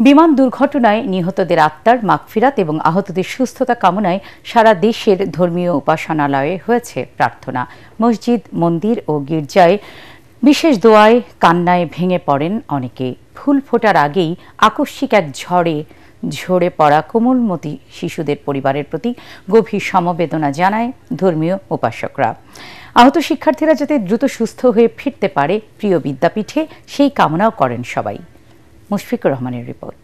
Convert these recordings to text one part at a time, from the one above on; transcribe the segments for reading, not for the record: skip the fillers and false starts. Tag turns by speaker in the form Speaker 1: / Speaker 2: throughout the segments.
Speaker 1: বিমান দুর্ঘটনায় নিহতদের আত্মার মাগফিরাত এবং আহতদের সুস্থতা কামনায় সারা দেশের ধর্মীয় উপাসনালয়ে হয়েছে প্রার্থনা। মসজিদ, মন্দির ও গির্জায় বিশেষ দোয়ায় কান্নায় ভেঙে পড়েন অনেকে। ফুল ফোটার আগেই আকস্মিক এক ঝরে পড়া কোমলমতি শিশুদের পরিবারের প্রতি গভীর সমবেদনা জানায় ধর্মীয় উপাসকরা। আহত শিক্ষার্থীরা যাতে দ্রুত সুস্থ হয়ে ফিরতে পারে প্রিয় বিদ্যাপীঠে, সেই কামনাও করেন সবাই। মুশফিকুর রহমানের রিপোর্ট।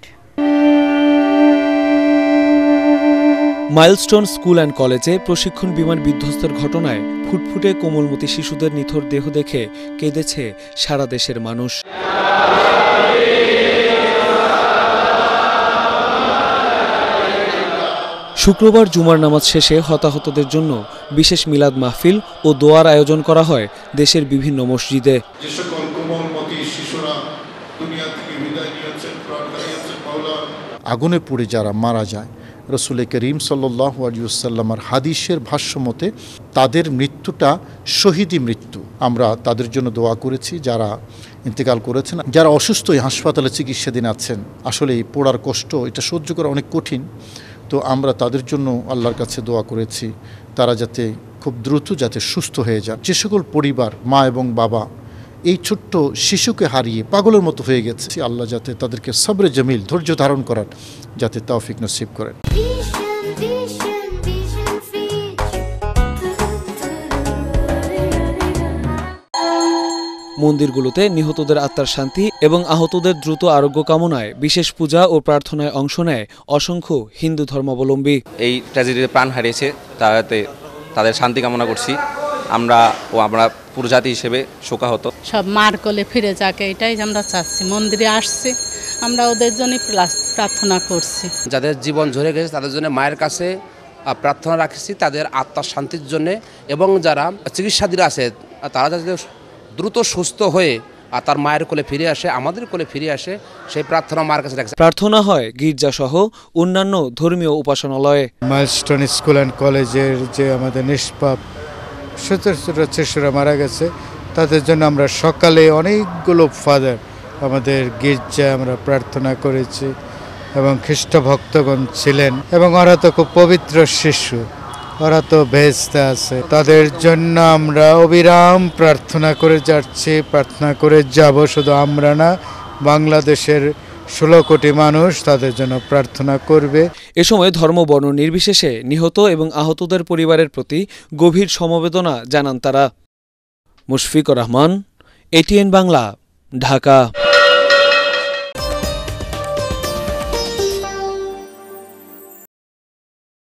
Speaker 2: মাইলস্টোন স্কুল অ্যান্ড কলেজে প্রশিক্ষণ বিমান বিধ্বস্তের ঘটনায় ফুটফুটে কোমলমতি শিশুদের নিথর দেহ দেখে কেঁদেছে সারা দেশের মানুষ। শুক্রবার জুমার নামাজ শেষে হতাহতদের জন্য বিশেষ মিলাদ মাহফিল ও দোয়ার আয়োজন করা হয় দেশের বিভিন্ন মসজিদে।
Speaker 3: আগুনে পুড়ে যারা মারা যায়, রসুল করিম সাল্লাল্লাহু আলাইহি ওয়াসাল্লামের হাদিসের ভাষ্য মতে তাদের মৃত্যুটা শহীদি মৃত্যু। আমরা তাদের জন্য দোয়া করেছি যারা ইন্তেকাল করেছেন, যারা অসুস্থ হাসপাতালে চিকিৎসাধীন আছেন। আসলে এই পোড়ার কষ্ট এটা সহ্য করা অনেক কঠিন, তো আমরা তাদের জন্য আল্লাহর কাছে দোয়া করেছি তারা যাতে খুব দ্রুত যাতে সুস্থ হয়ে যান। যে সকল পরিবার মা এবং বাবা এই ছোট্ট শিশুকে হারিয়ে পাগলের মতো হয়ে গেছে, আল্লাহ যাতে তাদেরকে সবরে জমিল ধৈর্য ধারণ করার যাতে তৌফিক নসিব করেন।
Speaker 2: মন্দিরগুলোতে নিহতদের আত্মার শান্তি এবং আহতদের দ্রুত আরোগ্য কামনায় বিশেষ পূজা ও প্রার্থনায় অংশ নেয় অসংখ্য হিন্দু ধর্মাবলম্বী।
Speaker 4: এই ট্র্যাজেডিতে প্রাণ হারিয়েছে তাদের শান্তি কামনা করছি। আমরা পুরো জাতি হিসেবে শোকাহত।
Speaker 5: সব মার কোলে ফিরে যাকে, এটাই আমরা চাচ্ছি। মন্দিরে আসছি, আমরা ওদের জন্য প্রার্থনা করছি।
Speaker 6: যাদের জীবন ঝরে গেছে তাদের জন্য মায়ের কাছে প্রার্থনা রাখছি, তাদের আত্মার শান্তির জন্য, এবং যারা চিকিৎসাধীন আছে তারা যাতে দ্রুত সুস্থ হয়ে আর তার মায়ের কোলে ফিরে আসে, আমাদের কোলে ফিরে আসে, সেই প্রার্থনা মায়ের কাছে রাখছে।
Speaker 2: প্রার্থনা হয় গির্জা সহ অন্যান্য ধর্মীয় উপাসনালয়ে।
Speaker 7: মাইলস্টোন স্কুল অ্যান্ড কলেজের যে আমাদের নিষ্পাপ ছোট ছোট শিশুরা মারা গেছে, তাদের জন্য আমরা সকালে অনেকগুলো ফাদার আমাদের গির্জায় আমরা প্রার্থনা করেছি, এবং খ্রিস্ট ভক্তগণ ছিলেন, এবং ওরা তো খুব পবিত্র শিশু, ওরা তো বেহেশতে আছে। তাদের জন্য আমরা অবিরাম প্রার্থনা করে যাচ্ছি, প্রার্থনা করে যাব। শুধু আমরা না, বাংলাদেশের 16 কোটি মানুষ তাদের জন্য প্রার্থনা করবে।
Speaker 2: এ সময় ধর্ম বর্ণ নির্বিশেষে নিহত এবং আহতদের পরিবারের প্রতি গভীর সমবেদনা জানান তারা। মুশফিকুর রহমান, ATN বাংলা, ঢাকা।